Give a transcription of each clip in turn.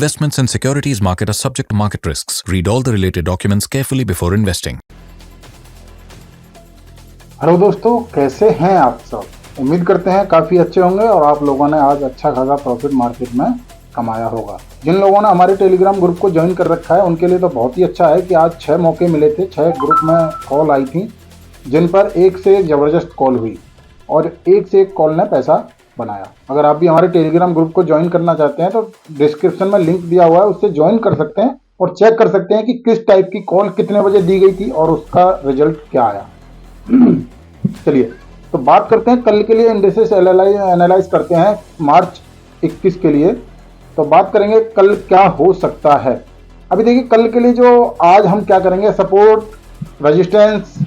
Investments in securities market are subject to market risks. Read all the related documents carefully before investing. Hello दोस्तों, कैसे हैं आप सब। उम्मीद करते हैं काफ़ी अच्छे होंगे और आप लोगों ने आज अच्छा खासा प्रॉफिट मार्केट में कमाया होगा। जिन लोगों ने हमारे टेलीग्राम ग्रुप को ज्वाइन कर रखा है उनके लिए तो बहुत ही अच्छा है कि आज 6 मौके मिले थे। 6 ग्रुप में कॉल आई थी जिन पर एक से एक ज़बरदस्त कॉल हुई और एक से एक कॉल ने पैसा बनाया। अगर आप भी हमारे टेलीग्राम ग्रुप को ज्वाइन करना चाहते हैं तो डिस्क्रिप्शन में लिंक दिया हुआ है, उससे ज्वाइन कर सकते हैं और चेक कर सकते हैं कि किस टाइप की कॉल कितने बजे दी गई थी और उसका रिजल्ट क्या आया। चलिए तो बात करते हैं कल के लिए इंडेक्सेस एनालाइज करते हैं मार्च 21 के लिए। तो बात करेंगे कल क्या हो सकता है। अभी देखिए कल के लिए जो आज हम क्या करेंगे, सपोर्ट, रेजिस्टेंस,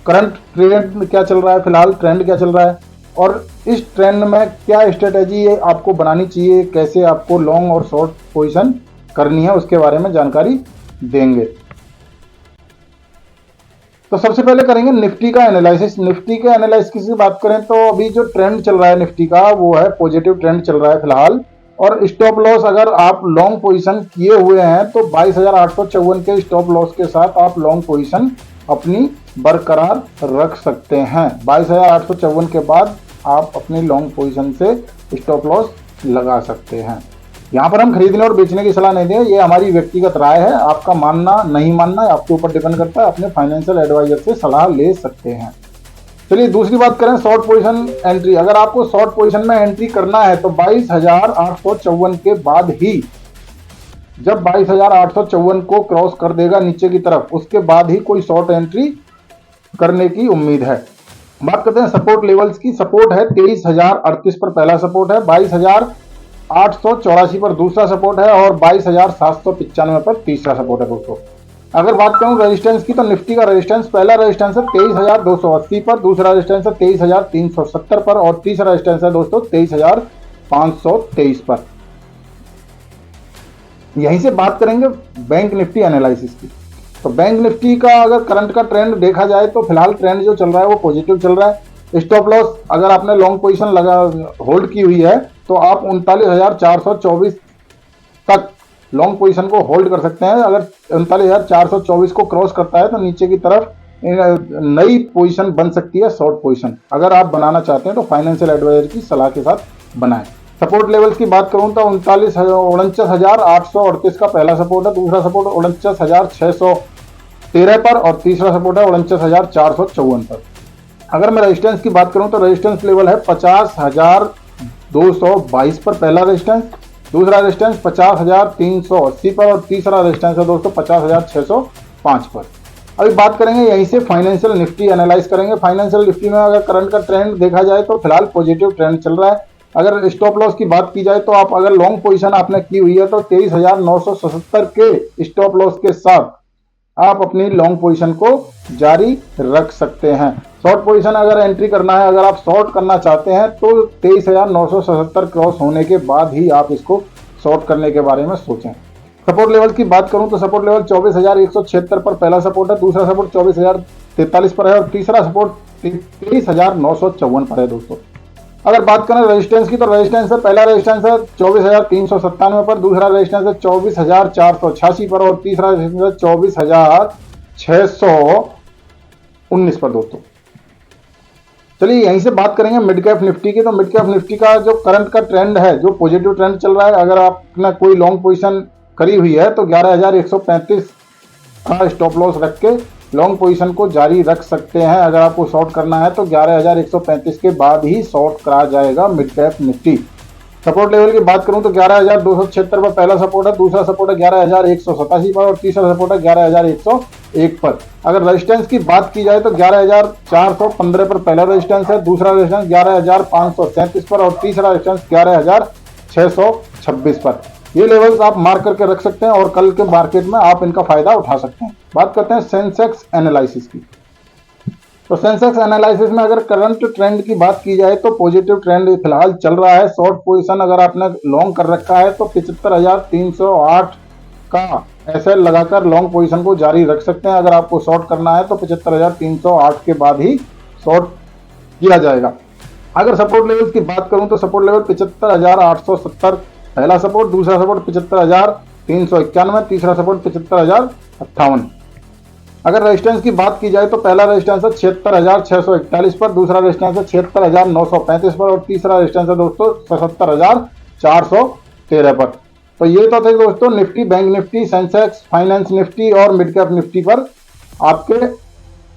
करंट ट्रेंड क्या चल रहा है, फिलहाल ट्रेंड क्या चल रहा है और इस ट्रेंड में क्या स्ट्रेटेजी आपको बनानी चाहिए, कैसे आपको लॉन्ग और शॉर्ट पोजीशन करनी है, उसके बारे में जानकारी देंगे। तो सबसे पहले करेंगे निफ्टी का एनालिसिस। निफ्टी के एनालिसिस की बात करें तो अभी जो ट्रेंड चल रहा है निफ्टी का वो है पॉजिटिव ट्रेंड चल रहा है फिलहाल। और स्टॉप लॉस अगर आप लॉन्ग पोजीशन किए हुए हैं तो 22,854 के स्टॉप लॉस के साथ आप लॉन्ग पोजीशन अपनी बरकरार रख सकते हैं। 22,854 के बाद आप अपनी लॉन्ग पोजीशन से स्टॉप लॉस लगा सकते हैं। यहाँ पर हम खरीदने और बेचने की सलाह नहीं दें, ये हमारी व्यक्तिगत राय है। आपका मानना नहीं मानना आपके ऊपर डिपेंड करता है। अपने फाइनेंशियल एडवाइजर से सलाह ले सकते हैं। चलिए दूसरी बात करें शॉर्ट पोजीशन एंट्री। अगर आपको शॉर्ट पोजीशन में एंट्री करना है तो 22,854 के बाद ही, जब 22,854 को क्रॉस कर देगा नीचे की तरफ, उसके बाद ही कोई शॉर्ट एंट्री करने की उम्मीद है। बात करते हैं सपोर्ट लेवल्स की। सपोर्ट है 23,038 पर पहला सपोर्ट है, 22,884 पर दूसरा सपोर्ट है और 22,795 पर तीसरा सपोर्ट है दोस्तों। अगर बात करूं रेजिस्टेंस की तो निफ्टी का रेजिस्टेंस, पहला रेजिस्टेंस है 23,280 पर, दूसरा रेजिस्टेंस है 23,370 पर और तीसरा रेजिस्टेंस है दोस्तों 23,523 पर। यहीं से बात करेंगे बैंक निफ्टी एनालिसिस की। तो बैंक निफ्टी का अगर करंट का ट्रेंड देखा जाए तो फिलहाल ट्रेंड जो चल रहा है वो पॉजिटिव चल रहा है। स्टॉप लॉस अगर आपने लॉन्ग पोजीशन लगा होल्ड की हुई है तो आप 39,424 तक लॉन्ग पोजीशन को होल्ड कर सकते हैं। अगर 39,424 को क्रॉस करता है तो नीचे की तरफ नई पोजीशन बन सकती है शॉर्ट पोजीशन। अगर आप बनाना चाहते हैं तो फाइनेंशियल एडवाइजर की सलाह के साथ बनाएं। सपोर्ट लेवल्स की बात करूं तो 49,838 का पहला सपोर्ट है, दूसरा सपोर्ट 49,613 पर और तीसरा सपोर्ट है 49,454 पर। अगर मैं रेजिस्टेंस की बात करूं तो रेजिस्टेंस लेवल है 50,222 पर पहला रेजिस्टेंस, दूसरा रेजिस्टेंस 50,380 पर और तीसरा रेजिस्टेंस है दोस्तों 50,605 पर। अभी बात करेंगे यहीं से फाइनेंशियल निफ्टी एनालाइज करेंगे। फाइनेंशियल निफ्टी में अगर करंट का ट्रेंड देखा जाए तो फिलहाल पॉजिटिव ट्रेंड चल रहा है। अगर स्टॉप लॉस की बात की जाए तो आप अगर लॉन्ग पोजीशन आपने की हुई है तो 23,977 के स्टॉप लॉस के साथ आप अपनी लॉन्ग पोजीशन को जारी रख सकते हैं। शॉर्ट पोजीशन अगर एंट्री करना है, अगर आप शॉर्ट करना चाहते हैं तो 23,977 क्रॉस होने के बाद ही आप इसको शॉर्ट करने के बारे में सोचें। सपोर्ट लेवल की बात करूं तो सपोर्ट लेवल 24,176 पर पहला सपोर्ट है, दूसरा सपोर्ट 24,043 पर है और तीसरा सपोर्ट 23,954 पर है दोस्तों। अगर बात करें रेजिस्टेंस की तो रेजिस्टेंस है, पहला रेजिस्टेंस है 24,397 पर, दूसरा रेजिस्टेंस है 24,486 पर और तीसरा रेजिस्टेंस है 24,619 पर दोस्तों। चलिए यहीं से बात करेंगे मिड कैप निफ्टी की। तो मिड कैप निफ्टी का जो करंट का ट्रेंड है, जो पॉजिटिव ट्रेंड चल रहा है, अगर आपने कोई लॉन्ग पोजीशन करी हुई है तो 11,135 का स्टॉप लॉस रख के लॉन्ग पोजीशन को जारी रख सकते हैं। अगर आपको शॉर्ट करना है तो 11,135 के बाद ही शॉर्ट करा जाएगा mid cap Nifty. Support level की बात करूं तो 11,276 पर पहला सपोर्ट है, दूसरा सपोर्ट है 11,187 पर और तीसरा सपोर्ट है 11,101 पर। अगर रेजिस्टेंस की बात की जाए तो 11,415 पर पहला रेजिस्टेंस है, दूसरा रेजिस्टेंस 11,537 पर और तीसरा रेजिस्टेंस 11,626 पर। ये लेवल्स आप मार्क करके रख सकते हैं और कल के मार्केट में आप इनका फायदा उठा सकते हैं। बात करते हैं सेंसेक्स एनालिसिस की। तो सेंसेक्स एनालिसिस में अगर करंट ट्रेंड की बात की जाए तो पॉजिटिव ट्रेंड फिलहाल चल रहा है। शॉर्ट पोजीशन अगर आपने लॉन्ग कर रखा है तो 75,308 का ऐसे लगाकर लॉन्ग पोजीशन को जारी रख सकते हैं। अगर आपको शॉर्ट करना है तो 75,308 के बाद ही शॉर्ट किया जाएगा। अगर सपोर्ट लेवल्स की बात करूं तो सपोर्ट लेवल 75,870 पहला सपोर्ट, दूसरा सपोर्ट 75,391, तीसरा सपोर्ट 75,058। अगर रेजिस्टेंस की बात की जाए तो पहला रेजिस्टेंस है 76,641 पर, दूसरा रेजिस्टेंस है 76,935 पर और तीसरा रेजिस्टेंस है दोस्तों 77,413 पर। तो ये तो थे दोस्तों Nifty, bank Nifty, Sensex, finance Nifty और मिड कैप निफ्टी पर आपके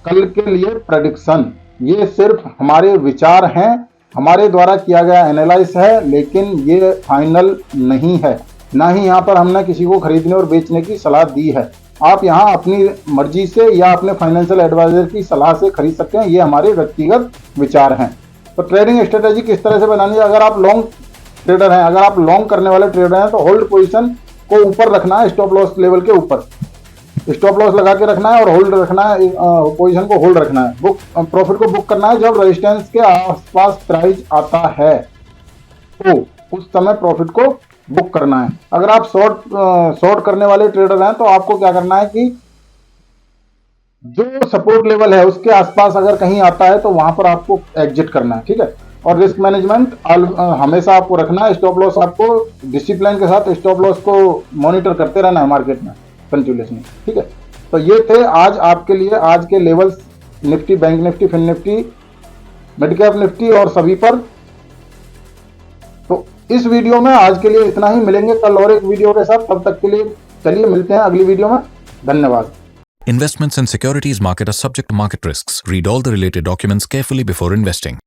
कल के लिए प्रेडिक्शन। ये सिर्फ हमारे विचार हैं, हमारे द्वारा किया गया एनालाइज है, लेकिन ये फाइनल नहीं है। ना ही यहाँ पर हमने किसी को खरीदने और बेचने की सलाह दी है। आप यहाँ अपनी मर्जी से या अपने फाइनेंशियल एडवाइजर की सलाह से खरीद सकते हैं, ये हमारे व्यक्तिगत विचार हैं। तो ट्रेडिंग स्ट्रेटेजी किस तरह से बनानी है? अगर आप लॉन्ग ट्रेडर हैं, अगर आप लॉन्ग करने वाले ट्रेडर हैं तो होल्ड पोजीशन को ऊपर रखना है, स्टॉप लॉस लेवल के ऊपर स्टॉप लॉस लगा के रखना है और होल्ड रखना है, पोजीशन को होल्ड रखना है। बुक प्रॉफिट को बुक करना है जब रेजिस्टेंस के आसपास प्राइस आता है तो उस समय प्रॉफिट को बुक करना है। अगर आप शॉर्ट करने वाले ट्रेडर हैं तो आपको क्या करना है कि जो सपोर्ट लेवल है उसके आसपास अगर कहीं आता है तो वहां पर आपको एग्जिट करना है, ठीक है। और रिस्क मैनेजमेंट हमेशा आपको रखना है, स्टॉप लॉस आपको डिसिप्लिन के साथ स्टॉप लॉस को मॉनिटर करते रहना है मार्केट में कंटिन्यूअसली, ठीक है। तो ये थे आज आपके लिए आज के levels Nifty, bank Nifty, fin Nifty, mid cap Nifty और सभी पर। तो इस वीडियो में आज के लिए इतना ही, मिलेंगे कल और एक वीडियो के साथ। तब तक के लिए चलिए मिलते हैं अगली वीडियो में। धन्यवाद। Investments and securities market are subject to market risks. Read all the related documents carefully before investing.